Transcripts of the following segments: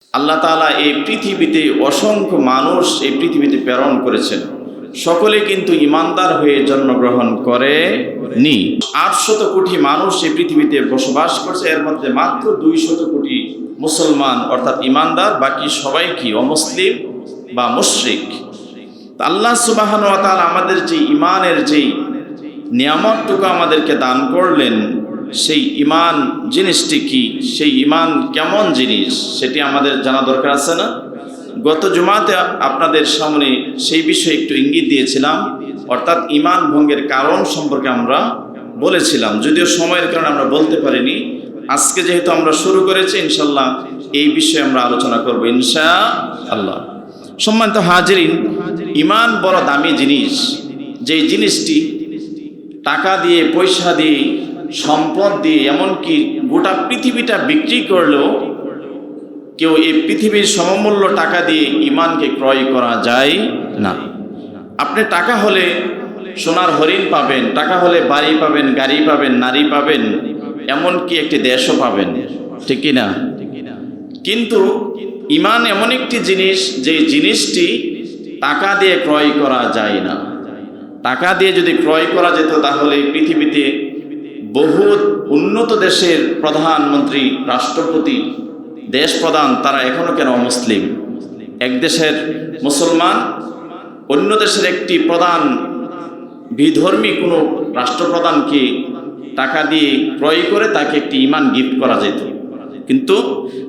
আল্লাহ তাআলা এই পৃথিবীতে অসংখ্য মানুষ এই পৃথিবীতে প্রেরণ করেছেন, সকলে কিন্তু ইমানদার হয়ে জন্মগ্রহণ করেনি। 800 কোটি মানুষ এই পৃথিবীতে বসবাস করছে, এর মধ্যে মাত্র 200 কোটি মুসলমান অর্থাৎ ইমানদার, বাকি সবাই কি অমুসলিম বা মুশরিক। আল্লাহ সুবহানাহু ওয়া তাআলা আমাদের যে ইমানের যে নিয়ামতটুকু আমাদেরকে দান করলেন, সেই ইমান জিনিসটি কি, সেই ইমান কেমন জিনিস সেটি আমাদের জানা দরকার আছে না? গত জুমাতে আপনাদের সামনে সেই বিষয়ে একটু ইঙ্গিত দিয়েছিলাম, অর্থাৎ ইমান ভঙ্গের কারণ সম্পর্কে আমরা বলেছিলাম, যদিও সময়ের কারণে আমরা বলতে পারিনি। আজকে যেহেতু আমরা শুরু করেছি, ইনশাল্লাহ এই বিষয়ে আমরা আলোচনা করব ইনশাআল্লাহ। সম্মানিত হাজিরিন, ইমান বড় দামি জিনিস, যেই জিনিসটি টাকা দিয়ে, পয়সা দিয়ে, সম্পদ দিয়ে, এমনকি গোটা পৃথিবীটা বিক্রি করলেও কেউ এই পৃথিবীর সমমূল্য টাকা দিয়ে ইমানকে ক্রয় করা যায় না। আপনি টাকা হলে সোনার হরিণ পাবেন, টাকা হলে বাড়ি পাবেন, গাড়ি পাবেন, নারী পাবেন, এমনকি একটি দেশও পাবেন, ঠিক কি না? কিন্তু ইমান এমন একটি জিনিস, যে জিনিসটি টাকা দিয়ে ক্রয় করা যায় না। টাকা দিয়ে যদি ক্রয় করা যেত, তাহলে পৃথিবীতে বহু উন্নত দেশের প্রধানমন্ত্রী, রাষ্ট্রপতি, দেশ প্রধান, তারা এখনো কেন মুসলিম? এক দেশের মুসলমান অন্য দেশের একটি প্রধান বিধর্মী কোনো রাষ্ট্রপ্রধানকে টাকা দিয়ে ক্রয় করে তাকে একটি ইমান গিফট করা যেত। কিন্তু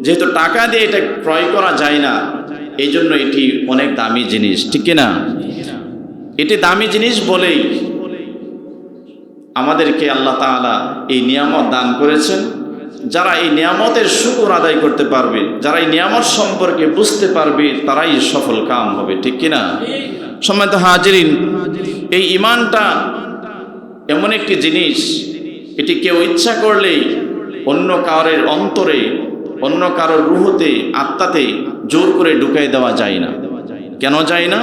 যেহেতু টাকা দিয়ে এটা ক্রয় করা যায় না, এই জন্য এটি অনেক দামি জিনিস, ঠিক কিনা? এটি দামি জিনিস বলেই আমাদেরকে আল্লাহ তাআলা এই নিয়ামত দান করেছেন। যারা এই নিয়ামতের শুকর আদায় করতে পারবে, যারা এই নিয়ামত সম্পর্কে বুঝতে পারবে, তারাই সফল কাম হবে, ঠিক কিনা? সম্মানিত হাজিরিন, এই ইমানটা এমন একটি জিনিস, এটি কেউ ইচ্ছা করলেই অন্য কারোর অন্তরে, অন্য কারোর রুহতে, আত্মাতে জোর করে ঢুকাই দেওয়া যায় না। কেন যায় না?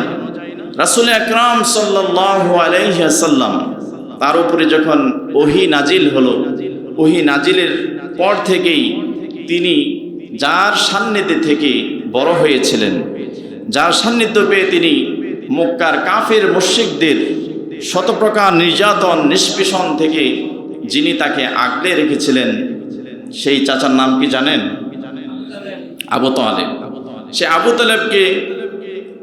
রাসূল আকরাম সাল্লাল্লাহু আলাইহি ওয়াসাল্লাম, তার উপরে যখন ওহী নাজিল হলো, ওহী নাজিলের পর থেকেই তিনি যার সান্নিধ্যে থেকে বড় হয়েছিলেন, যার সান্নিধ্য পেয়ে তিনি মক্কার কাফের মুশরিকদের শত প্রকার নির্যাতন, নিষ্পেষণ থেকে যিনি তাকে আগলে রেখেছিলেন, সেই চাচার নাম কি জানেন? আবু তালেব। সে আবু তালেবকে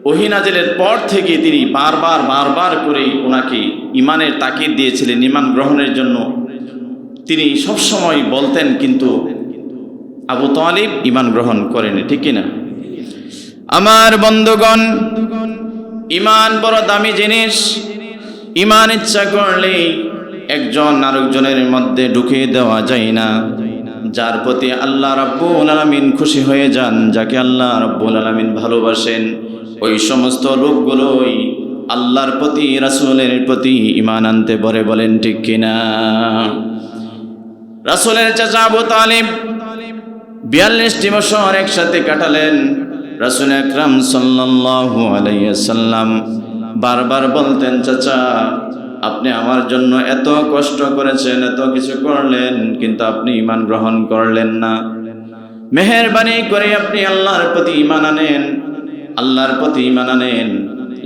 ওহী নাজিলের পর থেকে তিনি বারবার করে ওনাকে ইমানের তাকিদ দিয়েছিলেন, ইমান গ্রহণের জন্য তিনি সবসময় বলতেন, কিন্তু আবু তালিব ইমান গ্রহণ করেনি, ঠিক কিনা? আমার বন্ধুগণ, ইমান বড় দামি জিনিস। ইমান ইচ্ছা করলেই একজন আরেকজনের মধ্যে ঢুকিয়ে দেওয়া যায় না। যার প্রতি আল্লাহ রাব্বুল আলামিন খুশি হয়ে যান, যাকে আল্লাহ রাব্বুল আলামিন ভালোবাসেন, ওই সমস্ত লোকগুলোই আল্লাহর প্রতি, রাসূলের প্রতি ঈমান আনতে পারে, বলেন ঠিক কিনা? রাসূলের চাচা আবু তালিব 42টি বছর একসাথে কাটালেন। রাসূল আকরাম সাল্লাল্লাহু আলাইহি ওয়াসাল্লাম বারবার বলতেন, চাচা আপনি আমার জন্য এত কষ্ট করেছেন, এত কিছু করলেন, কিন্তু আপনি ঈমান গ্রহণ করলেন না। মেহেরবানি করে আপনি আল্লাহর প্রতি ঈমান আনেন, আল্লাহর প্রতি ঈমান আনেন।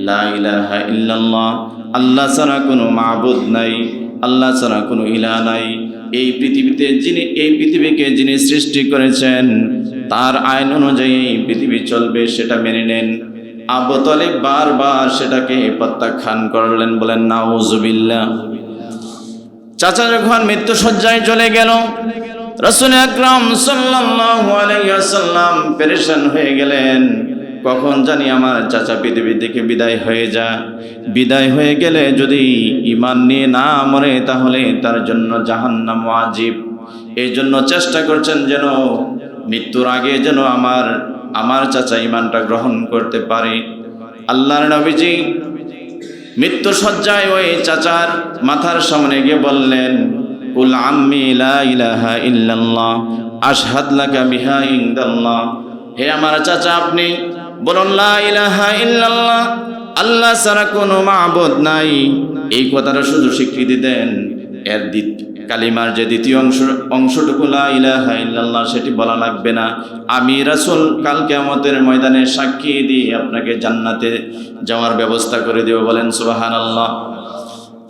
লা ইলাহা ইল্লাল্লাহ, আল্লাহ ছাড়া কোনো মাবুদ নাই, আল্লাহ ছাড়া কোনো ইলাহ নাই। এই পৃথিবীতে যিনি, এই পৃথিবীকে যিনি সৃষ্টি করেছেন, তার আইন অনুযায়ী এই পৃথিবী চলবে, সেটা মেনে নেন। আবু তালিব বারবার সেটাকে প্রত্যাখ্যান করলেন, বলেন নাউজুবিল্লাহ। চাচা যখন মৃত্যুশয্যায় চলে গেল, রাসূল আকরাম সাল্লাল্লাহু আলাইহি ওয়াসাল্লাম পেরেশান হয়ে গেলেন, কখন জানি আমার চাচা পৃথিবী থেকে বিদায় হয়ে যায়। বিদায় হয়ে গেলে যদি ঈমান নিয়ে না মরে, তাহলে তার জন্য জাহান্নাম ওয়াজিব। এই জন্য চেষ্টা করছেন যেন মৃত্যুর আগে যেন আমার চাচা ঈমানটা গ্রহণ করতে পারে। আল্লাহর নবীজি মৃত্যু সজ্জায় ওই চাচার মাথার সামনে গিয়ে বললেন, কুল আম্মি লা ইলাহা ইল্লাল্লাহ আশহাদ লাকা বিহা ইনদাল্লাহ। হে আমার চাচা, আপনি বলুন লা ইলাহা ইল্লাল্লাহ, আল্লাহ ছাড়া কোনো মাবুদ নাই, এই কথাটা শুধু স্বীকৃতি দেন। কালিমার যে দ্বিতীয় অংশটুকু লা ইলাহা ইল্লাল্লাহ সেটি বলা লাগবে না। আমি রাসূল কাল কিয়ামতের ময়দানে সাক্ষী দিয়ে আপনাকে জান্নাতে যাওয়ার ব্যবস্থা করে দেব। বলেন সুবহানাল্লাহ।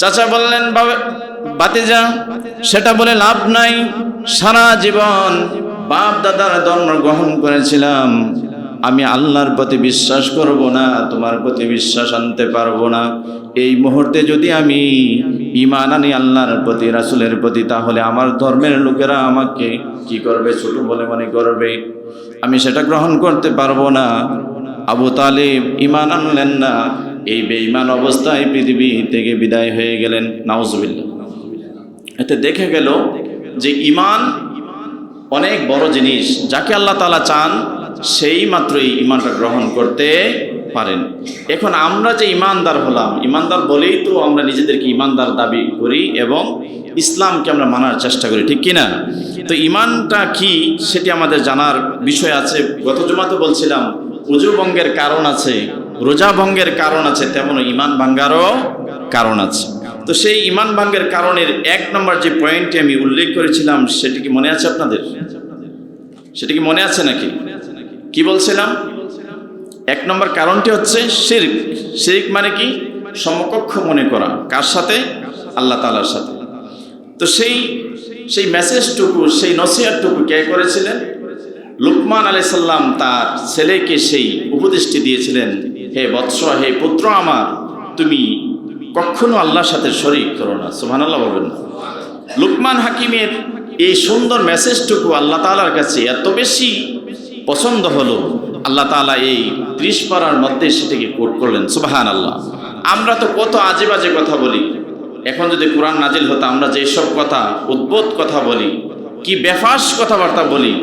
চাচা বললেন, ভাতিজা সেটা বলে লাভ নাই, সারা জীবন বাপ দাদার ধর্ম গ্রহণ করেছিলাম, আমি আল্লাহর প্রতি বিশ্বাস করব না, তোমার প্রতি বিশ্বাস আনতে পারবো না। এই মুহূর্তে যদি আমি ঈমান আনি আল্লাহর প্রতি, রাসূলের প্রতি, তাহলে আমার ধর্মের লোকেরা আমাকে কি করবে? ছোট বলে মনে করবে, আমি সেটা গ্রহণ করতে পারবো না। আবু তালিব ঈমান আনলেন না, এই বেঈমান অবস্থায় পৃথিবী থেকে বিদায় হয়ে গেলেন। নাউজুবিল্লাহ। এতে দেখে গেল যে ঈমান অনেক বড় জিনিস, যাকে আল্লাহ তাআলা চান সেই মাত্রই ঈমানটা গ্রহণ করতে পারেন। এখন আমরা যে ঈমানদার হলাম, ঈমানদার বলেই তো আমরা নিজেদেরকে ঈমানদার দাবি করি এবং ইসলামকে আমরা মানার চেষ্টা করি, ঠিক কিনা? তো ঈমানটা কি সেটি আমাদের জানার বিষয় আছে। গত জুমাতে বলছিলাম ওযু ভঙ্গের কারণ আছে, রোজা ভঙ্গের কারণ আছে, তেমন ঈমান ভাঙ্গারও কারণ আছে। তো সেই ঈমান ভাঙ্গের কারণের 1 নম্বর যে পয়েন্টটি আমি উল্লেখ করেছিলাম সেটি কি মনে আছে আপনাদের? সেটা কি মনে আছে নাকি? কি বলছিলাম? 1 নম্বর কারণটি হচ্ছে শিরক। শিরক মানে কি? সমকক্ষ মনে করা। কার সাথে? আল্লাহ তাআলার সাথে। তো সেই মেসেজটুকু, সেই নসিহতটুকু কে করেছিলেন? লুকমান আলাইহিস সালাম তার ছেলেকে সেই উপদেশটি দিয়েছিলেন, হে বৎস, হে পুত্র আমার, তুমি কখনো আল্লাহর সাথে শরীক করো না। সুবহানাল্লাহ বলবেন না? লুকমান হাকিমের এই সুন্দর মেসেজটুকু আল্লাহ তাআলার কাছে এত বেশি পছন্দ হলো, আল্লাহ তাআলা এই 30 পারার মধ্যে সেটাকে কোট করলেন। সুবহানাল্লাহ। আমরা তো কত আজে বাজে কথা বলি, এখন যদি কোরআন নাজিল হতো আমরা যে সব কথা, উদ্ভট কথা বলি, কি বেফাস কথাবার্তা বলি,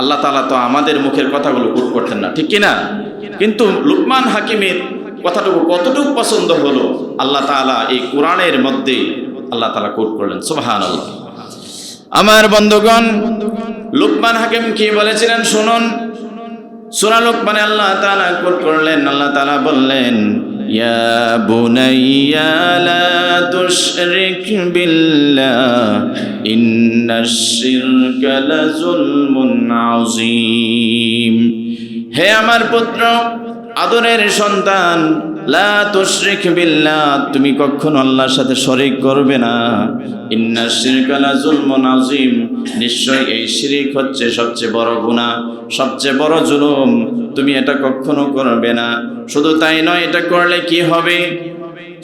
আল্লাহ তাআলা তো আমাদের মুখের কথাগুলো কোট করতেন না, ঠিক কিনা? কিন্তু লুকমান হাকিমের কথাটুকু কতটুকু পছন্দ হলো, আল্লাহ তাআলা এই কোরআনের মধ্যে আল্লাহ তাআলা কোট করলেন। সুবহানাল্লাহ। আমার বন্ধুগণ, লুকমান হাকিম কি বলেছিলেন শুনুন। সূরা লুকমানে আল্লাহ তাআলা কোট করলেন, আল্লাহ তাআলা বললেন, ইয়া বুনাইয়া লা তুশরিক বিল্লাহ ইন্নাশ শিরকা লাযুলমুন আযীম। হে আমার পুত্র, আদরের সন্তান, লা তুশরিক বিল্লাহ, তুমি কখনো আল্লাহর সাথে শরীক করবে না। ইন্নাশ শিরকা লাযুলমুন আযীম, নিশ্চয় এই শিরক হচ্ছে সবচেয়ে বড় গুনাহ, সবচেয়ে বড় জুলুম, তুমি এটা কখনো করবে না। শুধু তাই নয়, এটা করলে কি হবে?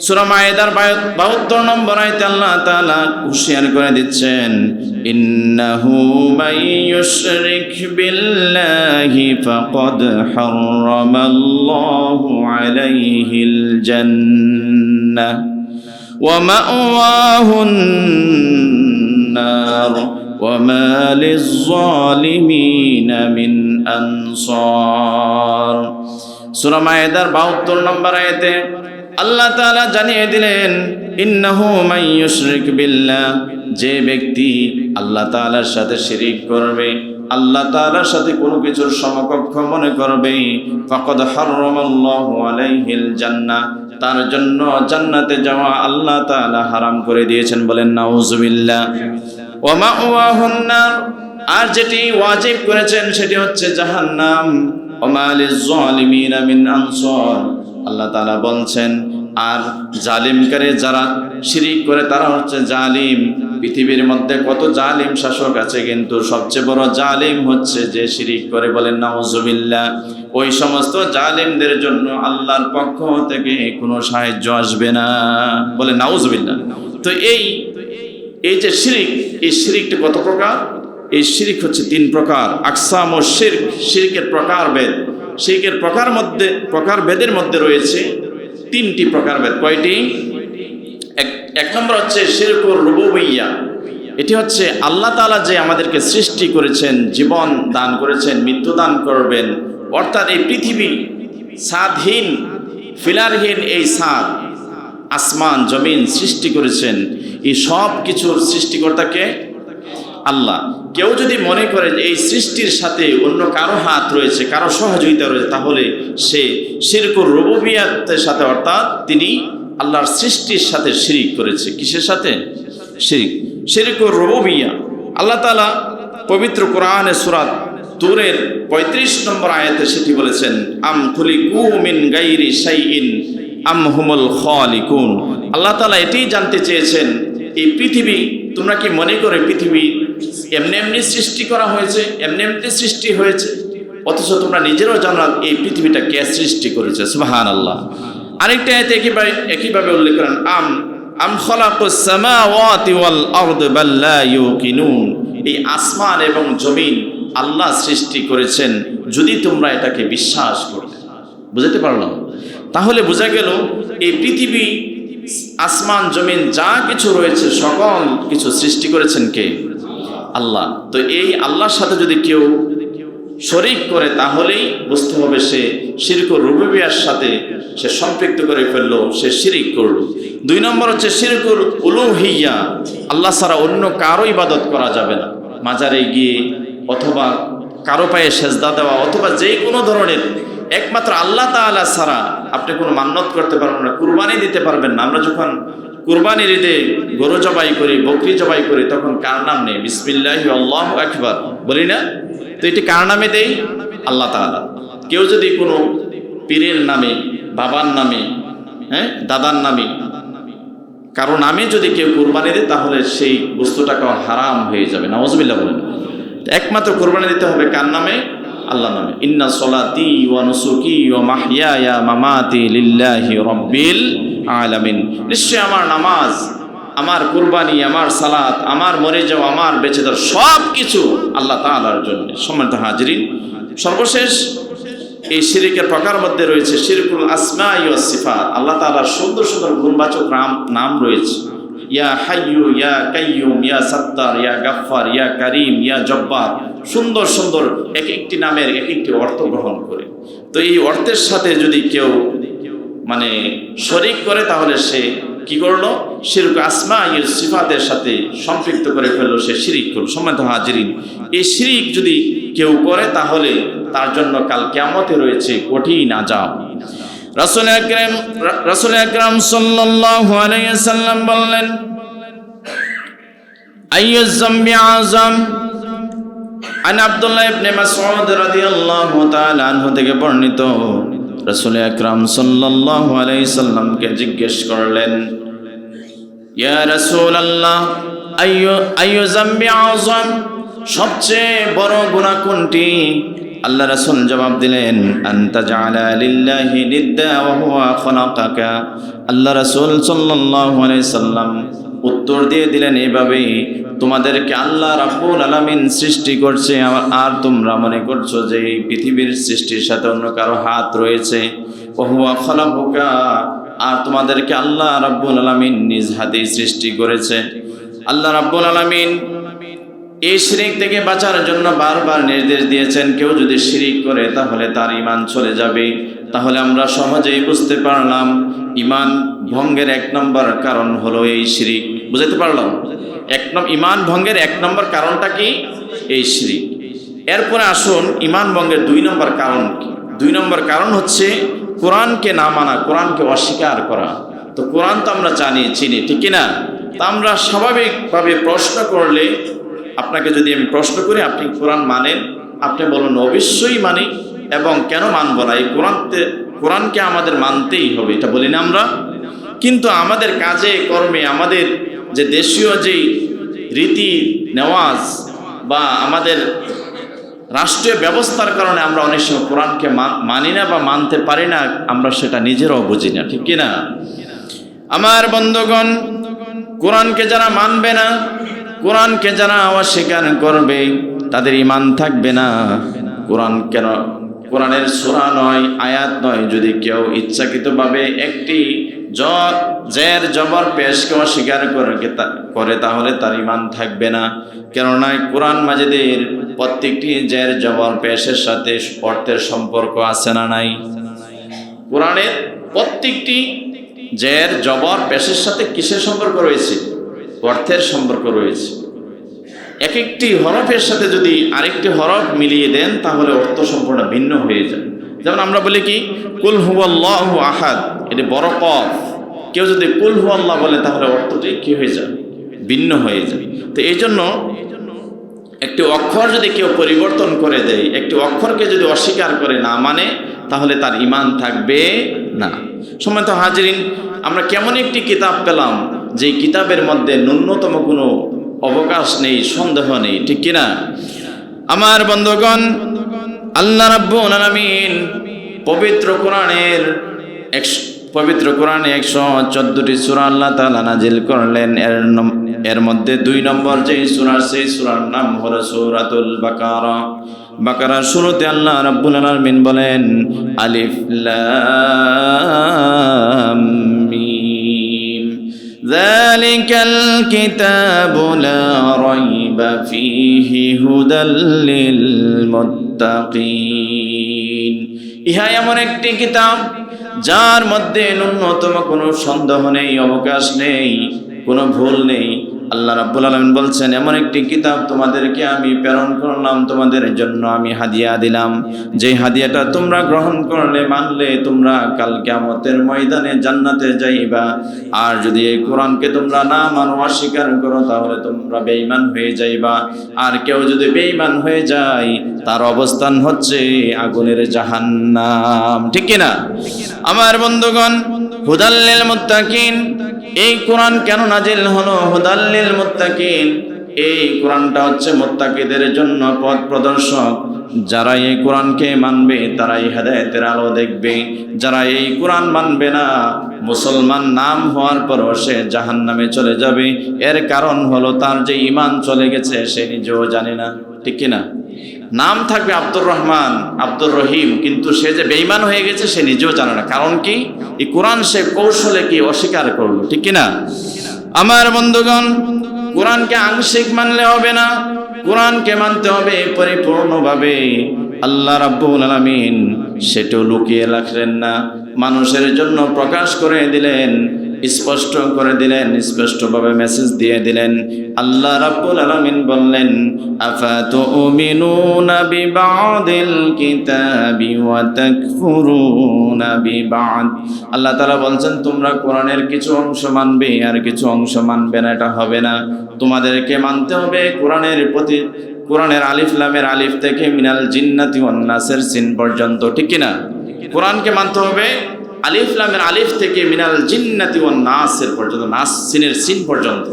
সূরা মায়েদার 72 নম্বর আয়াতে আল্লাহ তাআলা হুঁশিয়ার করে দিচ্ছেন, ইন্নাহু মাইয়ুশরিক বিল্লাহি ফাকাদ হারামাল্লাহু আলাইহিল জান্নাহ ওয়া মাওয়াহুন নার ওয়া মা লিয-যালিমিনা মিন আনসার। সূরা মায়েদার 72 নম্বর আয়াতে আল্লাহ তাআলা জানিয়ে দিলেন, ইন্নাহু মাইয়ুশরিক বিল্লাহ, যে ব্যক্তি আল্লাহ তাআলার সাথে শিরিক করবে, আল্লাহ তাআলার সাথে কোনো কিছুর সমকক্ষ মনে করবে, ফাকাদ হারামাল্লাহু আলাইহিল জান্নাহ, তার জন্য জান্নাতে যাওয়া আল্লাহ তাআলা হারাম করে দিয়েছেন। বলেন নাউজুবিল্লাহ। ওয়া মাওয়াহুন নার, আর যেটি ওয়াজিব করেছেন সেটি হচ্ছে জাহান্নাম। ওয়া মা লিয-যালিমিনা মিন আনসার, আল্লাহ তাআলা বলছেন, আর জালিমকারী যারা শিরিক করে তারা হচ্ছে জালিম। পৃথিবীর মধ্যে কত জালিম শাসক আছে, কিন্তু সবচেয়ে বড় জালিম হচ্ছে যে শিরিক করে। বলেন নাউজুবিল্লাহ। ওই সমস্ত জালিমদের জন্য আল্লাহর পক্ষ থেকে কোনো সাহায্য আসবে না। বলেন নাউজুবিল্লাহ। তো এই যে শিরিক, এই শিরিকটা কত প্রকার? এই শিরিক হচ্ছে 3 প্রকার। আকসাম ও শিরক, শিরকের প্রকারভেদ। শিরকের প্রকারভেদের মধ্যে রয়েছে 3টি প্রকারভেদ। কয়টি? এক নম্বর হচ্ছে শিরকুর রুবুবিয়্যাহ। এটি হচ্ছে আল্লাহ তাআলা যে আমাদেরকে সৃষ্টি করেছেন, জীবন দান করেছেন, মৃত্যু দান করবেন, অর্থাৎ এই পৃথিবী স্বাদহীন, ফিলারহীন এই স্বাদ, আসমান জমিন সৃষ্টি করেছেন, এই সব কিছুর সৃষ্টিকর্তাকে আল্লাহ। কেউ যদি মনে করে যে এই সৃষ্টির সাথে অন্য কারো হাত রয়েছে, কারো সহযোগিতা রয়েছে, তাহলে সে শিরকুর রুবুবিয়্যাতের সাথে, অর্থাৎ তিনি আল্লাহর সৃষ্টির সাথে শিরিক করেছে। কিসের সাথে? শিরিক। শিরকুর রুবুবিয়্যাহ। আল্লাহ তাআলা পবিত্র কোরআনে সূরা তুরের ৩৫ নম্বর আয়াতে সেটি বলেছেন, আম খুলিকু মিন গায়রি শাইইন আম হুমুল খালিকুন। আল্লাহ তাআলা এটাই জানতে চেয়েছেন, এই পৃথিবী তোমরা কি মনে করে পৃথিবী এমনি এমনি সৃষ্টি করা হয়েছে, এমনি এমনি সৃষ্টি হয়েছে? অথচ তোমরা নিজেরাও জানো এই পৃথিবীটা কে সৃষ্টি করেছে। সুবহানাল্লাহ। আরেকটা আয়াতে একইভাবে উল্লেখ করেন, আম খালাকুস সামাওয়াতি ওয়াল আরদ বাল লা ইউকিনুন। এই আসমান এবং জমিন আল্লাহ সৃষ্টি করেছেন, যদি তোমরা এটাকে বিশ্বাস করতে। বুঝতে পারলাম? তাহলে বোঝা গেল এই পৃথিবী, আসমান, জমিন যা কিছু রয়েছে সকল কিছু সৃষ্টি করেছেন কে? আল্লাহ। তো এই আল্লাহর সাথে যদি কেউ শরীক করে তাহলেই বুঝতে হবে সে শিরকুর রুবুবিয়্যাহর সাথে সে সম্পৃক্ত করে ফেললো, সে শিরিক করলো। ২ নম্বর হচ্ছে শিরকুর উলুহিয়্যাহ। আল্লাহ ছাড়া অন্য কারো ইবাদত করা যাবে না। মাজারে গিয়ে অথবা কারো পায়ে সেজদা দেওয়া অথবা যে কোনো ধরনের, একমাত্র আল্লাহ তাআলা ছাড়া আপনি কোনো মান্নত করতে পারবেন না, কুরবানি দিতে পারবেন না। আমরা যখন কুরবানির ঈদে গরু জবাই করি, বকরি জবাই করি, তখন কার নাম নেই? বিসমিল্লাহি আল্লাহু আকবার বলি না? তো এটি কার নামে দেই? আল্লাহ তাআলা। কেউ যদি কোনো পীরের নামে, বাবার নামে, দাদার নামে, কারো নামে যদি কেউ কুরবানি দেয় তাহলে সেই বস্তুটাকে হারাম হয়ে যাবে। নাউযুবিল্লাহ বলেন। একমাত্র কুরবানি দিতে হবে কার নামে? আল্লাহ নামে। ইন্না সলাতি ওয়া নুসুকি ওয়া মাহইয়ায়া মামাতি লিল্লাহি রাব্বিল আলামিন। নিশ্চয় আমার নামাজ, আমার কুরবানি, আমার সালাত, আমার মরে যাওয়া, আমার বেঁচে যাওয়া সব কিছু আল্লাহ তাআলার জন্য। সম্মানিত হাজিরিন, সর্বশেষ এই শিরকের প্রকার মধ্যে রয়েছে শিরকুল আসমাই ওয়াস সিফাত। আল্লাহ তাআলার সুন্দর সুন্দর গুণবাচক নাম রয়েছে, ইয়া হাইয়ু, ইয়া কাইয়ুম, ইয়া সাত্তার, ইয়া গাফফার, ইয়া কারীম, ইয়া জব্বার। সুন্দর সুন্দর এক একটি নামের এক একটি অর্থ গ্রহণ করে। তো এই অর্থের সাথে যদি কেউ শরীক করে তাহলে সে কি করলো? শিরক আসমাই ওয়াস সিফাতের সাথে সম্পৃক্ত করে ফেললো, সে শিরিক করলো। সম্মানিত হাজিরিন, এই শিরিক যদি কেউ করে তাহলে তার জন্য কাল কিয়ামতে রয়েছে কঠিন আযাব। রাসূল আকরাম সাল্লাল্লাহু আলাইহি ওয়াসাল্লাম বললেন, আইয়ুয যামবি আযম। আন আব্দুল্লাহ ইবনে মাসউদ রাদিয়াল্লাহু তাআলা আনহু থেকে বর্ণিত, রাসূল আকরাম সাল্লাল্লাহু আলাইহি সাল্লামকে জিজ্ঞেস করলেন, ইয়া রাসূলুল্লাহ, আইয়ু যামবি আযম, সবচেয়ে বড় গুনাহ কোনটি? আল্লাহ রাসূল জবাব দিলেন, আনতা জাআলা লিল্লাহি নিদ্দা ওয়া হুয়া খালাকাকা। আল্লাহ রাসূল সাল্লাল্লাহু আলাইহি সাল্লাম উত্তর দিয়ে দিলেন এভাবে, তোমাদেরকে আল্লাহ রাব্বুল আলামিন সৃষ্টি করছে আর তোমরা মনে করছো যে এই পৃথিবীর সৃষ্টির সাথে অন্য কারো হাত রয়েছে। ওয়া হুয়া খালাকাকা, আর তোমাদেরকে আল্লাহ রাব্বুল আলামিন নিজ হাতেই সৃষ্টি করেছে। আল্লাহ রাব্বুল আলামিন এই শিরিক থেকে বাঁচার জন্য বারবার নির্দেশ দিয়েছেন, কেউ যদি শিরিক করে তাহলে তার ঈমান চলে যাবে। তাহলে আমরা সহজেই বুঝতে পারলাম ঈমান ভঙ্গের ১ নম্বর কারণ হলো এই শিরিক। বুঝতে পারলাম? ঈমান ভঙ্গের ১ নম্বর কারণটা কি? এই শিরিক। এরপরে আসুন ঈমান ভঙ্গের ২ নম্বর কারণ কি? ২ নম্বর কারণ হচ্ছে কোরআনকে না মানা, কোরআনকে অস্বীকার করা। তো কোরআন তো আমরা জানি, চিনি, ঠিক কিনা? তা আমরা স্বাভাবিকভাবে প্রশ্ন করলে, আপনাকে যদি আমি প্রশ্ন করি আপনি কোরআন মানেন, আপনি বলুন অবশ্যই মানি। এবং কেন মানব না? এই কোরআনকে আমাদের মানতেই হবে, এটা বলি না আমরা? কিন্তু আমাদের কাজে কর্মে, আমাদের যে দেশীয় যেই রীতি নেওয়াজ বা আমাদের রাষ্ট্রীয় ব্যবস্থার কারণে আমরা অনেক সময় কোরআনকে মানি না বা মানতে পারি না, আমরা সেটা নিজেরাও বুঝি না, ঠিক কিনা? আমার বন্ধুগণ, কোরআনকে যারা মানবে না, কোরআনকে যারা অস্বীকার করবে, তাদের ঈমান থাকবে না। কোরআনের সূরা নয়, আয়াত নয়, যদি কেউ ইচ্ছাকৃতভাবে একটি জের জবর পেশকে অস্বীকার করে তাহলে তার ঈমান থাকবে না। কেননা কোরআন মাজিদের প্রত্যেকটি জের জবর পেশের সাথে অর্থের সম্পর্ক আছে না নাই? কোরআনের প্রত্যেকটি জের জবর পেশের সাথে কিসের সম্পর্ক রয়েছে? অর্থের সম্পর্ক রয়েছে। এক একটি হরফের সাথে যদি আরেকটি হরফ মিলিয়ে দেন তাহলে অর্থ সম্পূর্ণ ভিন্ন হয়ে যায়। যেমন আমরা বলি কি, কুল হুয়াল্লাহু আহাদ, এটি বড় কফ। কেউ যদি কুল হুয়াল্লাহ বলে তাহলে অর্থটি কি হয়ে যায়? ভিন্ন হয়ে যায়। তো এই জন্য একটি অক্ষর যদি কেউ পরিবর্তন করে দেয়, একটি অক্ষরকে যদি অস্বীকার করে না মানে, তাহলে তার ঈমান থাকবে না। সম্মানিত হাজিরিন, আমরা কেমন একটি কিতাব পেলাম যে কিতাবের মধ্যে ন্যূনতম কোনো অবকাশ নেই, সন্দেহ নেই, ঠিক কিনা? আমার বন্ধুগণ, আল্লাহ রাব্বুল আলামিন পবিত্র কোরআনে 114টি সূরা আল্লাহ তাআলা নাজিল করলেন। এর মধ্যে 2 নম্বর যে সূরা, সেই সূরার নাম হলো সূরাতুল বাকারা। বাকারার শুরুতে আল্লাহ রাব্বুল আলামিন বলেন আলিফ লাম মিম যালিকাল কিতাবু লা রাইবা ফীহি হুদাল লিল মুত্তাকিন। ইহা এমন একটি কিতাব যার মধ্যে ন্যূনতম কোনো সন্দেহ নেই, অবকাশ নেই, কোনো ভুল নেই। আল্লাহ রাব্বুল আলামিন বলছেন এমন একটি কিতাব তোমাদেরকে আমি প্রেরণ করলাম, তোমাদের জন্য আমি হাদিয়া দিলাম। যে হাদিয়াটা তোমরা গ্রহণ করলে, মানলে, তোমরা কাল কিয়ামতের ময়দানে জান্নাতে যাইবা। আর যদি এই কোরআনকে তোমরা না মানো, অস্বীকার করো, তাহলে তোমরা বেঈমান হয়ে যাইবা। আর কেউ যদি বেঈমান হয়ে যায়, তার অবস্থান হচ্ছে আগুনের জাহান্নাম, ঠিক কিনা? আমার বন্ধুগণ, হুদাল লিল মুত্তাকিন, এই কোরআন কেন নাজিল হলো? হুদাল লিল মুত্তাকিন, এই কোরআনটা হচ্ছে মুত্তাকিদের জন্য পথ প্রদর্শক। যারা এই কোরআনকে মানবে তারাই হেদায়েতের আলো দেখবে। যারা এই কোরআন মানবে না, মুসলমান নাম হওয়ার পরও সে জাহান্নামে চলে যাবে। এর কারণ হলো তার যে ঈমান চলে গেছে, সে নিজেও জানে না, ঠিক কিনা? নাম থাকবে আব্দুর রহমান, আব্দুর রহিম, কিন্তু সে যে বেঈমান হয়ে গেছে সে নিজেও জানে না। কারণ কি? এই কোরআন সে কৌশলে কি অস্বীকার করলো, ঠিক কিনা? আমার বন্ধুগণ, কোরআনকে আংশিক মানলে হবে না, কোরআনকে মানতে হবে পরিপূর্ণভাবে। আল্লাহ রাব্বুল আলামিন সেটাও লুকিয়ে রাখলেন না, মানুষের জন্য প্রকাশ করে দিলেন, স্পষ্ট করে দিলেন, স্পষ্টভাবে মেসেজ দিয়ে দিলেন। আল্লাহ রাব্বুল আলামিন বললেন আফাতুমিনুনা বিবাদিল কিতাবি ওয়া তাকফুরুনা বিবাদ। আল্লাহ তাআলা বলছেন তোমরা কোরআনের কিছু অংশ মানবে আর কিছু অংশ মানবে না, এটা হবে না। তোমাদেরকে মানতে হবে কোরআনের আলিফ লামের আলিফ থেকে মিনাল জিন্নাতি ওয়ান নাসের সিন পর্যন্ত, ঠিক কিনা? কোরআনকে মানতে হবে আলিফ লামের আলিফ থেকে মিনাল জিন্নাতি ওয়ান নাসের পর্যন্ত, নাস সিনের সিন পর্যন্ত।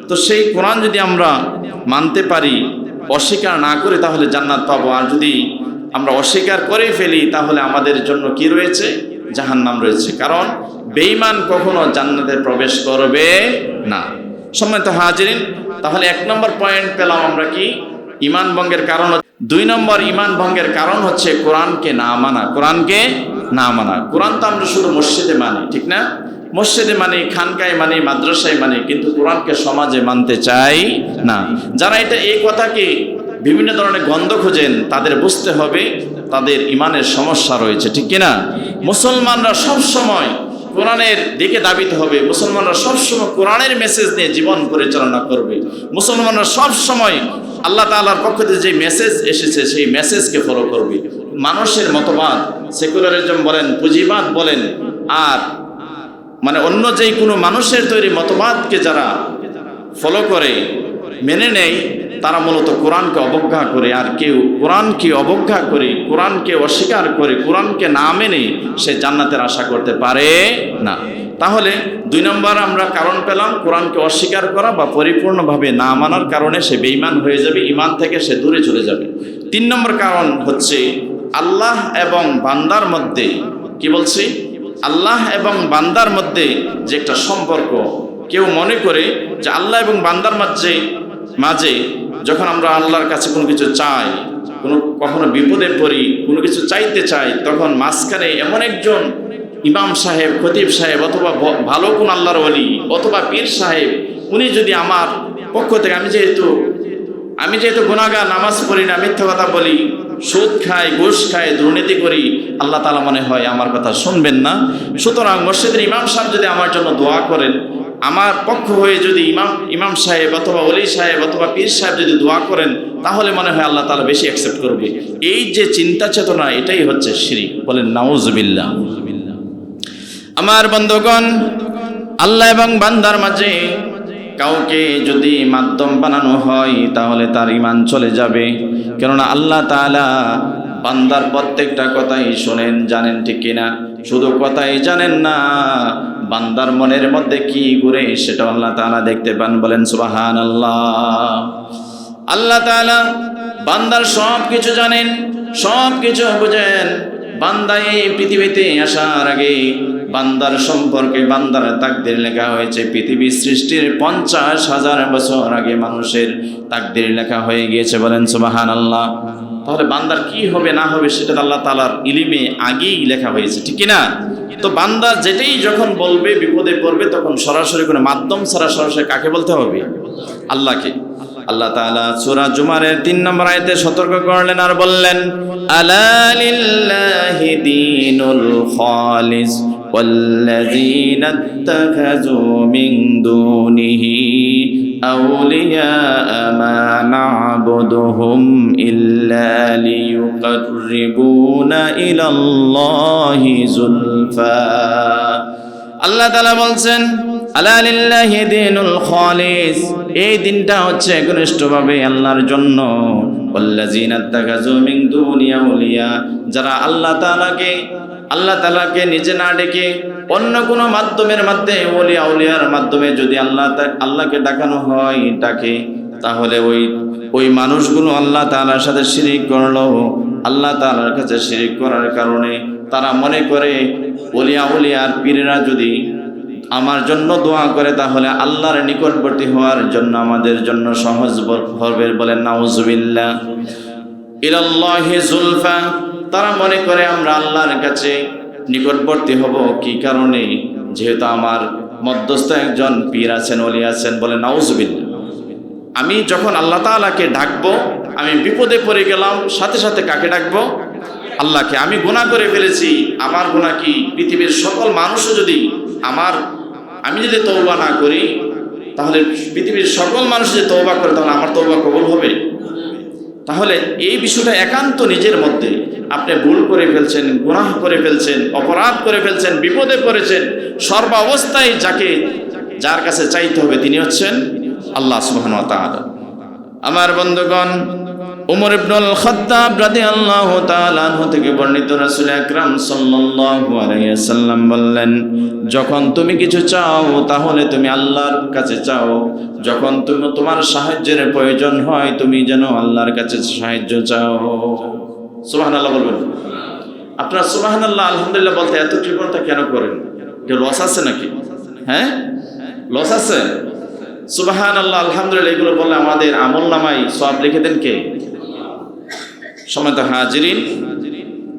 তো সেই কোরআন যদি আমরা মানতে পারি, অস্বীকার না করে, তাহলে জান্নাত পাবো। আর যদি আমরা অস্বীকার করে ফেলি, তাহলে আমাদের জন্য কি রয়েছে? জাহান্নাম রয়েছে। কারণ বেঈমান কখনো জান্নাতে প্রবেশ করবে না। সম্মানিত হাজিরিন, তাহলে 1 নম্বর পয়েন্ট পেলাম আমরা কি? ঈমান ভঙ্গের কারণ। 2 নম্বর ঈমান ভঙ্গের কারণ হচ্ছে কোরআনকে না মানা। কোরআনকে না মানা। কোরআন তো আমরা শুধু মসজিদে মানি, ঠিক না? মসজিদে মানি, খানকায় মানি, মাদ্রাসায় মানি, কিন্তু কোরআনকে সমাজে মানতে চাই না। যারা এই কথাকে বিভিন্ন ধরনের গন্ধ খোঁজেন, তাদের বুঝতে হবে তাদের ঈমানের সমস্যা রয়েছে, ঠিক কিনা? মুসলমানরা সব সময় কোরআনের দিকে দাবিতে হবে। মুসলমানরা সবসময় কোরআনের মেসেজ নিয়ে জীবন পরিচালনা করবে। মুসলমানরা সব সময় আল্লাহ তাআলার পক্ষ থেকে যে মেসেজ এসেছে সেই মেসেজকে ফলো করবে। মানুষের মতবাদ, সেকুলারিজম বলেন, পুঁজিবাদ বলেন, আর মানে অন্য যেই কোনো মানুষের তৈরি মতবাদকে যারা ফলো করে, মেনে নেয়, তারা মূলত কোরআনকে অবজ্ঞা করে। আর কেউ কোরআনকে অবজ্ঞা করে, কোরআনকে অস্বীকার করে, কোরআনকে না মেনে সে জান্নাতের আশা করতে পারে না। তাহলে 2 নম্বর আমরা কারণ পেলাম, কোরআনকে অস্বীকার করা বা পরিপূর্ণভাবে না মানার কারণে সে বেঈমান হয়ে যাবে, ঈমান থেকে সে দূরে চলে যাবে। 3 নম্বর কারণ হচ্ছে আল্লাহ এবং বান্দার মধ্যে, কি বলছি? আল্লাহ এবং বান্দার মধ্যে যে একটা সম্পর্ক। কেউ মনে করে যে আল্লাহ এবং বান্দার মাঝে যখন আমরা আল্লাহর কাছে কোনো কিছু চাই, কখনো বিপদে পড়ি, কোনো কিছু চাইতে চাই, তখন মাঝখানে এমন একজন ইমাম সাহেব, খতিব সাহেব, অথবা ভালো কোন আল্লাহর ওলি অথবা পীর সাহেব, উনি যদি আমার পক্ষ থেকে, আমি যেহেতু গুনাহগার, নামাজ পড়ি না, মিথ্যা কথা বলি, সুদ খাই, ঘুষ খাই, দুর্নীতি করি, আল্লাহ তাআলা মনে হয় আমার কথা শুনবেন না। সুতরাং মসজিদের ইমাম সাহেব যদি আমার জন্য দোয়া করেন, আমার পক্ষ হয়ে যদি ইমাম সাহেব অথবা ওলি সাহেব অথবা পীর সাহেব যদি দোয়া করেন, তাহলে মনে হয় আল্লাহ তাআলা বেশি অ্যাকসেপ্ট করবে। এই যে চিন্তা চেতনা, এটাই হচ্ছে শিরক। বলেন নাউজুবিল্লাহ। আমার বন্ধুগণ, আল্লাহ এবং বান্দার মাঝে কাউকে যদি মাধ্যম বানানো হয় তাহলে তার ঈমান চলে যাবে। কেননা আল্লাহ তাআলা বান্দার প্রত্যেকটা কথাই শোনেন, জানেন, ঠিক কিনা? শুধু কথাই জানেন না, বান্দার মনের মধ্যে কি ঘুরে সেটা আল্লাহ তাআলা দেখতে পান। বলেন সুবহানাল্লাহ। আল্লাহ তাআলা বান্দার সব কিছু জানেন, সব কিছু বুঝেন। বান্দা এই পৃথিবীতে আসার আগে বান্দার সম্পর্কে বান্দার তাকদীর লেখা হয়েছে। পৃথিবী সৃষ্টির 50,000 বছর আগে মানুষের তাকদীর লেখা হয়ে গিয়েছে। বলেন সুবহানাল্লাহ। তাহলে বান্দার কি হবে না হবে সেটা আল্লাহ তাআলার ইলমে আগেই লেখা হয়েছে, ঠিক কি না? তো বান্দা যেটাই যখন বলবে, বিপদে পড়বে, তখন সরাসরি কোনো মাধ্যম ছাড়া সরাসরি কাকে বলতে হবে? আল্লাহকে। আল্লাহ তাআলা সূরা জুমারের 3 নম্বর আয়াতে সতর্ক করলেন আর বললেন, আলা লিল্লাহি দীনুল খালিস ওয়াল্লাযীনা ইত্তাখাযু মিন দুনিহি আউলিয়া মা না'বুদুহুম ইল্লা লিয়ুকাররিবুনা ইলাল্লাহি যুলফা। আল্লাহ তাআলা বলছেন, আলা লিল্লাহি দীনুল খালিস, এই দিনটা হচ্ছে একনিষ্ঠভাবে আল্লাহর জন্য। ওয়াল্লাযীনা ইত্তাখাযু মিন দুনিহি আউলিয়া, যারা আল্লাহ তাআলাকে নিজে না ডেকে অন্য কোনো মাধ্যমের মাধ্যমে, ওলিয়া আউলিয়ার মাধ্যমে যদি আল্লাহকে ডাকানো হয়, ডাকে, তাহলে ওই মানুষগুলো আল্লাহ তাআলার সাথে শিরিক করলো। আল্লাহ তাআলার কাছে শিরিক করার কারণে তারা মনে করে ওলিয়া আউলিয়ার পীরেরা যদি আমার জন্য দোয়া করে তাহলে আল্লাহর নিকটবর্তী হওয়ার জন্য আমাদের জন্য সহজ হবে। বলেন নাউজুবিল্লাহ। ইলাল্লাহি যুলফা, তারা মনে করে আমরা আল্লাহর কাছে নিকটবর্তী হব কি কারণে? যেহেতু আমার মধ্যস্থ একজন পীর আছেন, ওলি আছেন। বলে নাউজুবিল্লাহ। আমি যখন আল্লাহ তাআলাকে ডাকবো, আমি বিপদে পড়ে গেলাম, সাথে সাথে কাকে ডাকবো? আল্লাহকে। আমি গুনাহ করে ফেলেছি, আমার গুনাহ কি পৃথিবীর সকল মানুষও যদি আমি যদি তওবা না করি, তাহলে পৃথিবীর সকল মানুষ যদি তওবা করে তাহলে আমার তওবা কবুল হবে? তাহলে এই বিষয়টা একান্ত নিজের মধ্যে। আপনি ভুল করে ফেলছেন, গুনাহ করে ফেলছেন, অপরাধ করে ফেলছেন, বিপদে পড়েছেন, সর্বাবস্থায় যার কাছে চাইতে হবে তিনি হচ্ছেন আল্লাহ সুবহানাহু ওয়া তাআলা। আমার বন্ধুগণ, উমর ইবনুল খাত্তাব রাদিয়াল্লাহু তাআলা আনহু থেকে বর্ণিত, রাসূল আকরাম সাল্লাল্লাহু আলাইহি ওয়াসাল্লাম বললেন, যখন তুমি কিছু চাও তাহলে তুমি আল্লাহর কাছে চাও। যখন তোমার সাহায্যের প্রয়োজন হয় তুমি যেন আল্লাহর কাছে সাহায্য চাও। সুবহানাল্লাহ বলবেন। আপনারা সুবহানাল্লাহ আলহামদুলিল্লাহ বলতে এত কৃপণতা কেন করেন? কেউ লস আছে নাকি? হ্যাঁ, লস আছে? সুবহানাল্লাহ আলহামদুলিল্লাহ এগুলো বললে আমাদের আমলনামায় সওয়াব লিখে দেন কে? সম্মানিত হাজিরিন,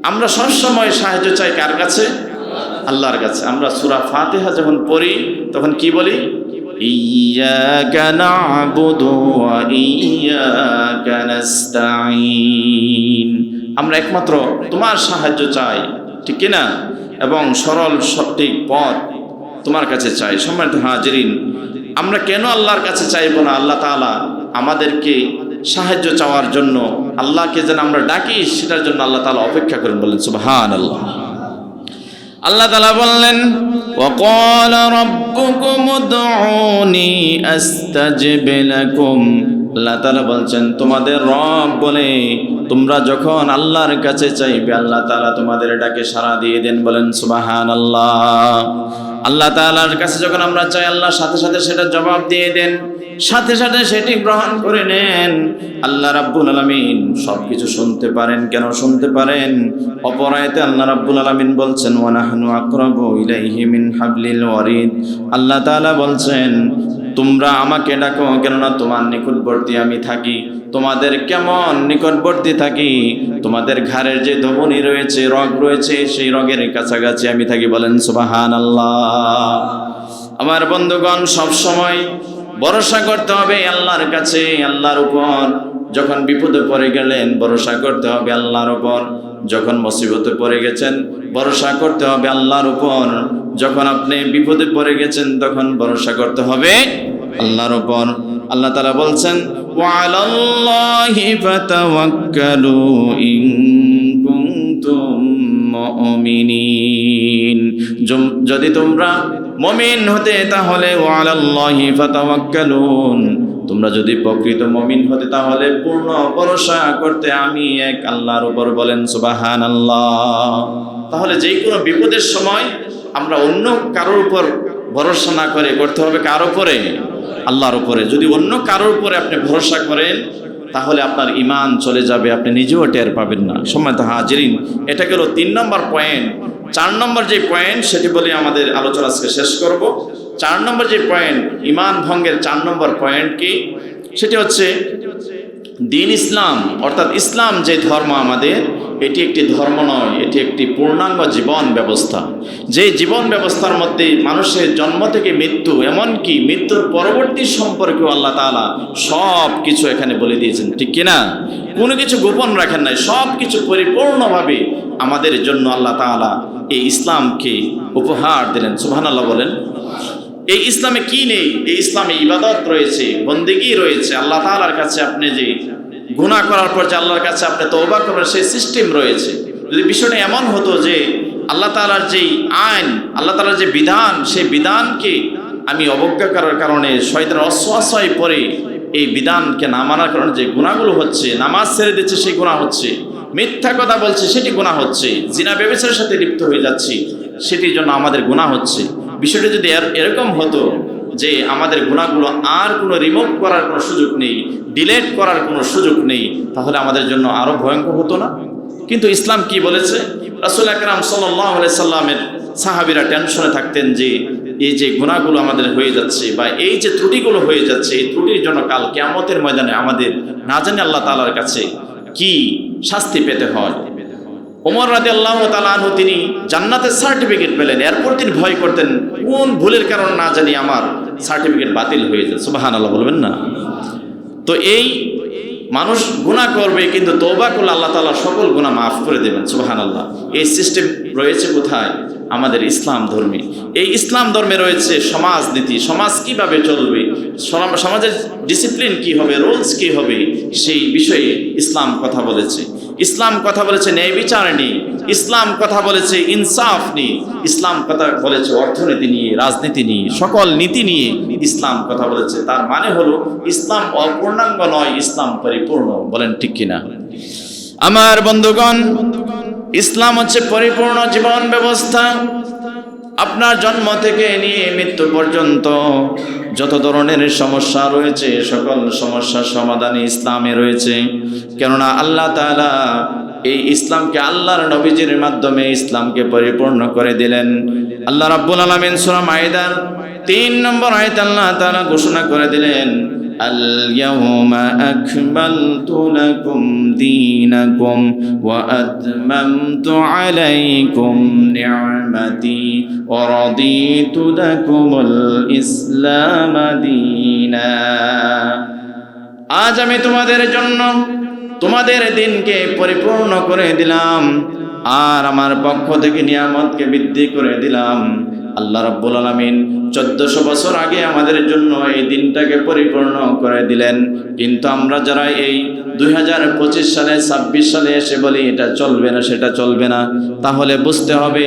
আমরা সবসময় সাহায্য চাই কার কাছে? আল্লাহর কাছে। আমরা সূরা ফাতিহা যখন পড়ি তখন কি বলি? ইয়্যাকা না'বুদু ওয়া ইয়্যাকা নাস্তাঈন। আমরা একমাত্র তোমার সাহায্য চাই, ঠিক কি না? এবং সরল সঠিক পথ তোমার কাছে চাই। সম্মানিত হাজিরিন, আমরা কেন আল্লাহর কাছে চাইব না? আল্লাহ তাআলা আমাদেরকে সাহায্য চাওয়ার জন্য, আল্লাহকে যেন আমরা ডাকি সেটার জন্য আল্লাহ তাআলা অপেক্ষা করেন। বলেন সুবহানাল্লাহ। আল্লাহ তাআলা বললেন, ওয়াকালা রাব্বুকুম উদউনি আস্তাজিব লাকুম। আল্লাহ তাআলা বলছেন, তোমাদের রব বলে তোমরা যখন আল্লাহর কাছে চাইবে আল্লাহ তাআলা তোমাদের ডাকে সাড়া দিয়ে দেন। বলেন সুবহানাল্লাহ। আল্লাহ তাআলার কাছে যখন আমরা চাই আল্লাহ সাথে সাথে সেটা জবাব দিয়ে দেন, সাথে সাথে সেটি গ্রহণ করে নেন। আল্লাহ রাব্বুল আলামিন সবকিছু শুনতে পারেন। কেন শুনতে পারেন? অপর আয়াতে আল্লাহ রাব্বুল আলামিন বলছেন, ওয়া নাহনু আকরাবু ইলাইহি মিন হাবলিল ওয়ারিদ। আল্লাহ তাআলা বলছেন, তোমরা আমাকে ডাকো কেননা তোমার নিকটবর্তী আমি থাকি। তোমাদের কেমন নিকটবর্তী থাকি? তোমাদের ঘাড়ের যে ধমনী রয়েছে, রগ রয়েছে, সেই রগের কাছাকাছি আমি থাকি। বলেন সুবহানাল্লাহ। আমার বন্ধুগণ, সব সময় ভরসা করতে হবে আল্লাহর কাছে, আল্লাহর উপর। যখন বিপদে পড়ে গেলেন ভরসা করতে হবে আল্লাহর উপর। যখন মুসিবতে পড়ে গেছেন ভরসা করতে হবে আল্লাহর উপর। যখন আপনি বিপদে পড়ে গেছেন তখন ভরসা করতে হবে আল্লাহর উপর। আল্লাহ তাআলা বলছেন, ওয়া আলাল্লাহি ফাতাওয়াক্কালু ইন কুনতুম মুমিনিন। যদি তোমরা মুমিন হতে তাহলে ওয়ালাল্লাহি ফাতাওয়াক্কালুন, তোমরা যদি প্রকৃত মুমিন হতে তাহলে পূর্ণ ভরসা করতে আমি এক আল্লাহর উপর, বলেন সুবহানাল্লাহ। তাহলে যে কোনো বিপদের সময় আমরা অন্য কারোর উপর ভরসা না করে করতে হবে কার উপরে? আল্লাহর উপরে। যদি অন্য কারোর উপরে আপনি ভরসা করেন তাহলে আপনার ঈমান চলে যাবে, আপনি নিজেও টের পাবেন না। সম্মানিত হাজিরিন, এটা গেল 3 নম্বর পয়েন্ট। 4 নম্বর যে পয়েন্ট সেটি বলে আমাদের আলোচনা আজকে শেষ করব। 4 নম্বর যে পয়েন্ট, ঈমান ভঙ্গের 4 নম্বর পয়েন্ট কি? সেটি হচ্ছে দ্বীন ইসলাম, অর্থাৎ ইসলাম যে ধর্ম আমাদের, এটি একটি ধর্ম নয়, এটি একটি পূর্ণাঙ্গ জীবন ব্যবস্থা। যে জীবন ব্যবস্থার মধ্যে মানুষের জন্ম থেকে মৃত্যু, এমনকি মৃত্যুর পরবর্তী সম্পর্কেও আল্লাহ তাআলা সব কিছু এখানে বলে দিয়েছেন, ঠিক কিনা? কোনো কিছু গোপন রাখেন নাই, সব কিছু পরিপূর্ণভাবে আমাদের জন্য আল্লাহ তাআলা এই ইসলামকে উপহার দিলেন। সুবহানাল্লাহ বলেন। এই ইসলামে কি নেই? এই ইসলামে ইবাদত রয়েছে, বন্দেগী রয়েছে। আল্লাহ তাআলার কাছে আপনি যে গুনাহ করার পর যে আল্লাহর কাছে আপনি তওবা করবেন, সেই সিস্টেম রয়েছে। যদি বিষয়টা এমন হতো যে আল্লাহ তাআলার যেই আইন, আল্লাহ তাআলার যে বিধান, সেই বিধানকে আমি অবজ্ঞা করার কারণে, শয়তানের অসওয়াসায় পড়ে এই বিধানকে না মানার কারণে যে গুনাহগুলো হচ্ছে, নামাজ ছেড়ে দিচ্ছে সেই গুনাহ হচ্ছে, মিথ্যা কথা বলছে সেটি গুনাহ হচ্ছে, জিনা ব্যভিচারের সাথে লিপ্ত হয়ে যাচ্ছি সেটির জন্য আমাদের গুনাহ হচ্ছে। বিষয়টা যদি এরকম হতো যে আমাদের গুনাহগুলো আর কোনো রিমুভ করার কোনো সুযোগ নেই, ডিলেট করার কোনো সুযোগ নেই, তাহলে আমাদের জন্য আরো ভয়ঙ্কর হতো না? কিন্তু ইসলাম কি বলেছে? রাসূল আকরাম সাল্লাল্লাহু আলাইহি সাল্লামের সাহাবীরা টেনশনে থাকতেন যে এই যে গুনাহগুলো আমাদের হয়ে যাচ্ছে বা এই যে ত্রুটিগুলো হয়ে যাচ্ছে, এই ত্রুটির জন্য কাল কিয়ামতের ময়দানে আমাদের না জানি আল্লাহ তাআলার কাছে কি শাস্তি পেতে হয়। ওমর রাদিয়াল্লাহু তাআলা আনহু তিনি জান্নাতের সার্টিফিকেট পেলেন, এরপর তিনি ভয় করতেন কোন ভুলের কারণে না জানি আমার সার্টিফিকেট বাতিল হয়ে যায়। সুবহানাল্লাহ বলবেন না? তো এই মানুষ গুনাহ করবে কিন্তু তওবা করলে আল্লাহ তাআলা সকল গুনাহ মাফ করে দেবেন। সুবহানাল্লাহ। এই সিস্টেম রয়েছে কোথায়? আমাদের ইসলাম ধর্মে। এই ইসলাম ধর্মে রয়েছে সমাজনীতি, সমাজ কিভাবে চলবে, সমাজের ডিসিপ্লিন কি হবে, রুলস কি হবে, সেই বিষয়ে ইসলাম কথা বলেছে। ইসলাম কথা বলেছে ন্যায় বিচার নিয়ে, ইসলাম কথা বলেছে ইনসাফ নিয়ে, ইসলাম কথা বলেছে অর্থনীতি নিয়ে, রাজনীতি নিয়ে, সকল নীতি নিয়ে ইসলাম কথা বলেছে। তার মানে হলো ইসলাম অপূর্ণাঙ্গ নয়, ইসলাম পরিপূর্ণ। বলেন ঠিক কিনা? আমার বন্ধুগণ, ইসলাম হচ্ছে পরিপূর্ণ জীবন ব্যবস্থা। আপনার জন্ম থেকে নিয়ে মৃত্যু পর্যন্ত যত ধরনের সমস্যা রয়েছে, সকল সমস্যার সমাধান ইসলামে রয়েছে। কেননা আল্লাহ তাআলা এই ইসলামকে আল্লাহর নবীজির মাধ্যমে ইসলামকে পরিপূর্ণ করে দিলেন। আল্লাহ রাব্বুল আলামিন সূরা মাইদার 3 নম্বর আয়াতে আল্লাহ তাআলা ঘোষণা করে দিলেন, আল-ইয়াওমা আকমালতু লাকুম দীনাকুম ওয়া আতমামতু আলাইকুম নি'মাতি ওয়া রাদিতু লাকুমুল ইসলাম দীনা। আজ আমি তোমাদের জন্য তোমাদের দিনকে পরিপূর্ণ করে দিলাম আর আমার পক্ষ থেকে নিয়ামতকে বৃদ্ধি করে দিলাম। আল্লাহ রাব্বুল আলামিন 1400 বছর আগে আমাদের জন্য এই দিনটাকে পরিপূর্ণ করে দিলেন। কিন্তু আমরা যারা এই 2025 সালে 26 সালে এসে বলি এটা চলবে না, সেটা চলবে না, তাহলে বুঝতে হবে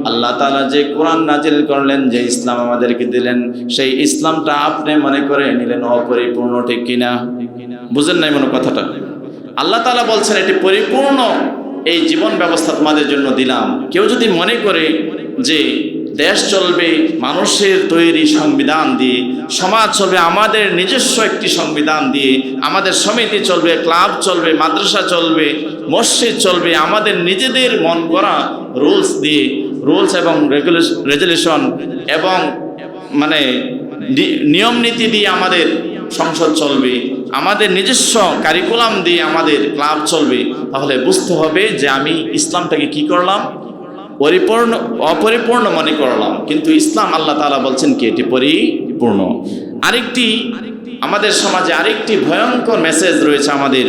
আল্লাহ তাআলা যে কোরআন নাজিল করলেন, যে ইসলাম আমাদেরকে দিলেন, সেই ইসলামটা আপনি মনে করে নিলেন অপরিপূর্ণ, ঠিক কিনা? বুঝেন নাই মনে কথাটা? আল্লাহ তাআলা বলছেন এটি পরিপূর্ণ এই জীবন ব্যবস্থা তোমাদের জন্য দিলাম। কেউ যদি মনে করে যে দেশ চলবে মানুষের তৈরি সংবিধান দিয়ে, সমাজ চলবে আমাদের নিজস্ব একটি সংবিধান দিয়ে, আমাদের সমিতি চলবে, ক্লাব চলবে, মাদ্রাসা চলবে, মসজিদ চলবে আমাদের নিজেদের মন করা রুলস দিয়ে, রুলস এবং রেজুলেশন এবং মানে নিয়ম নীতি দিয়ে আমাদের সংসদ চলবে, আমাদের নিজস্ব কারিকুলাম দিয়ে আমাদের ক্লাব চলবে, তাহলে বুঝতে হবে যে আমি ইসলামটাকে কি করলাম? অপরিপূর্ণ মনে করলাম। কিন্তু ইসলাম আল্লাহ তাআলা বলছেন কি এটি পরিপূর্ণ। আরেকটি আমাদের সমাজে আরেকটি ভয়ঙ্কর মেসেজ রয়েছে আমাদের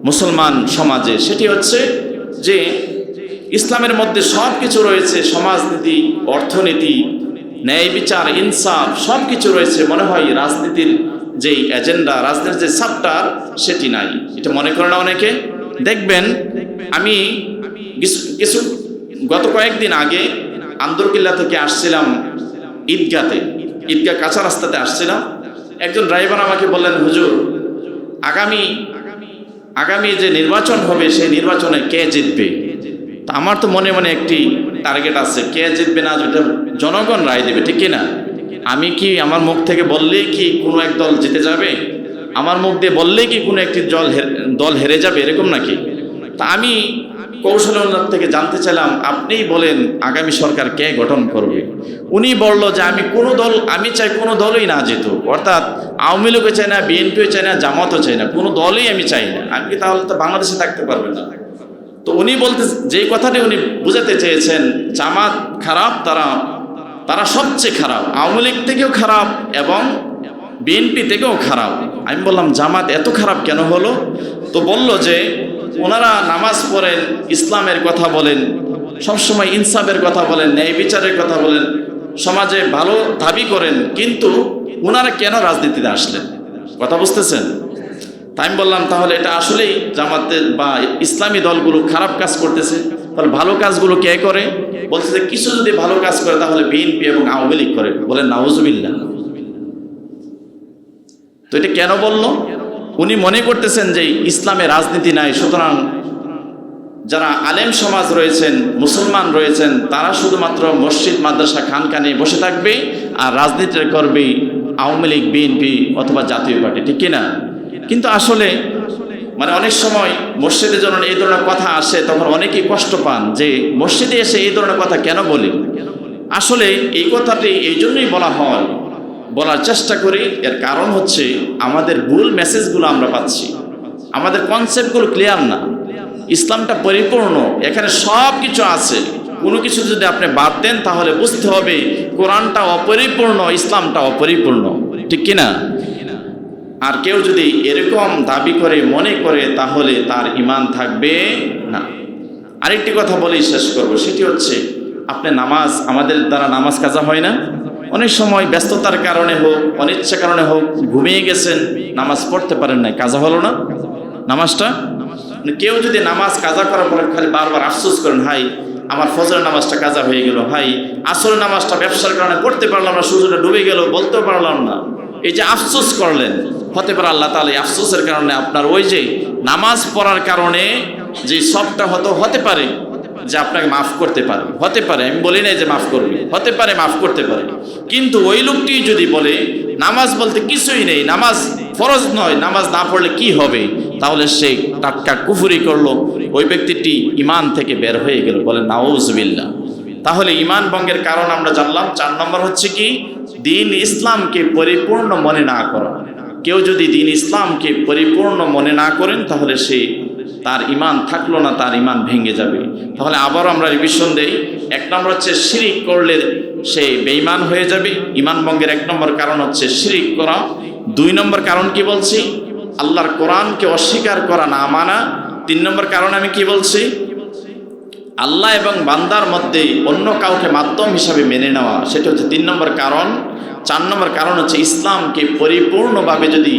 মুসলমান সমাজে, সেটি হচ্ছে যে ইসলামের মধ্যে সব কিছু রয়েছে, সমাজনীতি, অর্থনীতি, ন্যায় বিচার, ইনসাফ সব কিছু রয়েছে, মনে হয় রাজনীতির যেই এজেন্ডা, রাজনীতির যে চ্যাপ্টার সেটি নাই। এটা মনে করে না অনেকে। দেখবেন আমি গত কয়েকদিন আগে আন্দরকিল্লা থেকে আসছিলাম ঈদগাতে, ঈদগাহ কাঁচা রাস্তাতে আসছিলাম। একজন ড্রাইভার আমাকে বললেন, হুজুর আগামী যে নির্বাচন হবে সেই নির্বাচনে কে জিতবে? তা আমার তো মনে মনে একটি টার্গেট আছে, কে জিতবে না জিতবে জনগণ রায় দেবে, ঠিক কিনা? আমি কি আমার মুখ থেকে বললেই কি কোনো এক দল জিতে যাবে? আমার মুখ দিয়ে বললেই কি কোনো একটি দল হেরে যাবে, এরকম নাকি? তা আমি কৌশলের থেকে জানতে চাইলাম, আপনিই বলেন আগামী সরকার কে গঠন করবে? উনি বলল যে আমি চাই কোনো দলই না যেত, অর্থাৎ আওয়ামী লীগও চাই না, বিএনপিও চাই না, জামাতও চাই না, কোনো দলই আমি চাই না। আমি কি তাহলে তো বাংলাদেশে থাকতে পারবেন না? তো উনি বলতে যেই কথাটি উনি বুঝাতে চেয়েছেন, জামাত খারাপ, তারা সবচেয়ে খারাপ, আওয়ামী লীগ থেকেও খারাপ এবং বিএনপি থেকেও খারাপ। আমি বললাম, জামাত এত খারাপ কেন হলো? তো বলল যে ওনারা নামাজ পড়েন, ইসলামের কথা বলেন, সবসময় ইনসাফের কথা বলেন, ন্যায় বিচারের কথা বলেন, সমাজে ভালো দাবি করেন, কিন্তু ওনারা কেন রাজনীতিতে আসলেন? কথা বুঝতেছেন? তাই আমি বললাম, তাহলে এটা আসলেই জামাতের বা ইসলামী দলগুলো খারাপ কাজ করতেছে, তাহলে ভালো কাজগুলো কে করে? বলছে যে কিছু যদি ভালো কাজ করে তাহলে বিএনপি এবং আওয়ামী লীগ করে। বলেন নাউজুবিল্লাহ। তো এটা কেন বলল? উনি মনে করতেছেন যে ইসলামে রাজনীতি নাই, সুতরাং যারা আলেম সমাজ রয়েছেন, মুসলমান রয়েছেন, তারা শুধুমাত্র মসজিদ মাদ্রাসা খানকা নিয়ে বসে থাকবে আর রাজনীতি করবে আওয়ামী লীগ, বিএনপি অথবা জাতীয় পার্টি, ঠিক কিনা? কিন্তু আসলে অনেক সময় মসজিদে যখন এই ধরনের কথা আসে তখন অনেকেই কষ্ট পান যে মসজিদে এসে এই ধরনের কথা কেন বলি। আসলে এই কথাটি এই জন্যই বলার চেষ্টা করি, এর কারণ হচ্ছে আমাদের ভুল মেসেজগুলো আমরা পাচ্ছি, আমাদের কনসেপ্টগুলো ক্লিয়ার না। ইসলামটা পরিপূর্ণ, এখানে সব কিছু আছে, কোনো কিছু যদি আপনি বাদ দেন তাহলে বুঝতে হবে কোরআনটা অপরিপূর্ণ, ইসলামটা অপরিপূর্ণ, ঠিক কিনা? আর কেউ যদি এরকম দাবি করে মনে করে তাহলে তার ঈমান থাকবে না। আরেকটি কথা বলেই শেষ করব, সেটি হচ্ছে আমাদের দ্বারা নামাজ কাজা হয় না। অনেক সময় ব্যস্ততার কারণে হোক, অনিচ্ছা কারণে হোক, ঘুমিয়ে গেছেন, নামাজ পড়তে পারেন নাই, কাজা হলো না নামাজটা? কেউ যদি নামাজ কাজা করার পরে খালি বারবার আফসোস করেন, হাই আমার ফজরের নামাজটা কাজা হয়ে গেল, হাই আসরের নামাজটা ব্যবসার কারণে পড়তে পারলাম না, সূর্যটা ডুবে গেল, বলতেও পারলাম না, এই যে আফসোস করলেন, হতে পারে আল্লাহ তাআলা এই আফসোসের কারণে আপনার ওই যে নামাজ পড়ার কারণে যে সবটা হতে পারে যে আপনাকে মাফ করতে পারে, হতে পারে, আমি বলি না যে মাফ করবে, হতে পারে মাফ করতে পারে। কিন্তু ওই লোকটি যদি বলে নামাজ বলতে কিছুই নেই, নামাজ ফরজ নয়, নামাজ না পড়লে কি হবে, তাহলে সে টাটকা কুফরি করলো, ওই ব্যক্তিটি ঈমান থেকে বের হয়ে গেল। বলে নাউজুবিল্লাহ। তাহলে ঈমান ভঙ্গের কারণ আমরা জানলাম। 4 নম্বর হচ্ছে কি? দ্বীন ইসলামকে পরিপূর্ণ মনে না করা। কেউ যদি দ্বীন ইসলামকে পরিপূর্ণ মনে না করেন তাহলে তার ঈমান থাকলো না, তার ঈমান ভেঙে যাবে। তাহলে আবারও আমরা রিভিশন দেই। 1 নম্বর হচ্ছে শিরিক করলে সে বেঈমান হয়ে যাবে। ঈমান ভঙ্গের 1 নম্বর কারণ হচ্ছে শিরিক করা। 2 নম্বর কারণ কি বলছি? আল্লাহর কোরআনকে অস্বীকার করা, না মানা। 3 নম্বর কারণ আমি কি বলছি? আল্লাহ এবং বান্দার মধ্যে অন্য কাউকে মাধ্যম হিসাবে মেনে নেওয়া, সেটা হচ্ছে 3 নম্বর কারণ। 4 নম্বর কারণ হচ্ছে ইসলামকে পরিপূর্ণভাবে যদি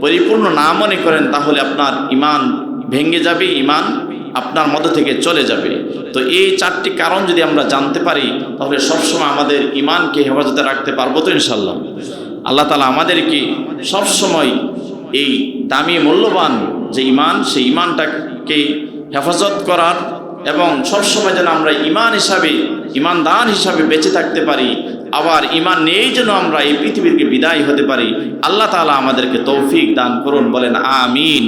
পরিপূর্ণ না মনে করেন তাহলে আপনার ঈমান ভেঙে যাবে, ঈমান আপনার মধ্যে থেকে চলে যাবে। তো এই 4টি কারণ যদি আমরা জানতে পারি তাহলে সবসময় আমাদের ঈমানকে হেফাজতে রাখতে পারবো তো ইনশাআল্লাহ। আল্লাহ তাআলা আমাদেরকে সবসময় এই দামি মূল্যবান যে ঈমান, সেই ঈমানটাকে হেফাজত করার এবং সবসময় যেন আমরা ঈমানদার হিসাবে বেঁচে থাকতে পারি, আবার ঈমান নিয়েই যেন আমরা এই পৃথিবীকে বিদায় হতে পারি। আল্লাহ তাআলা আমাদেরকে তৌফিক দান করুন, বলেন আমিন।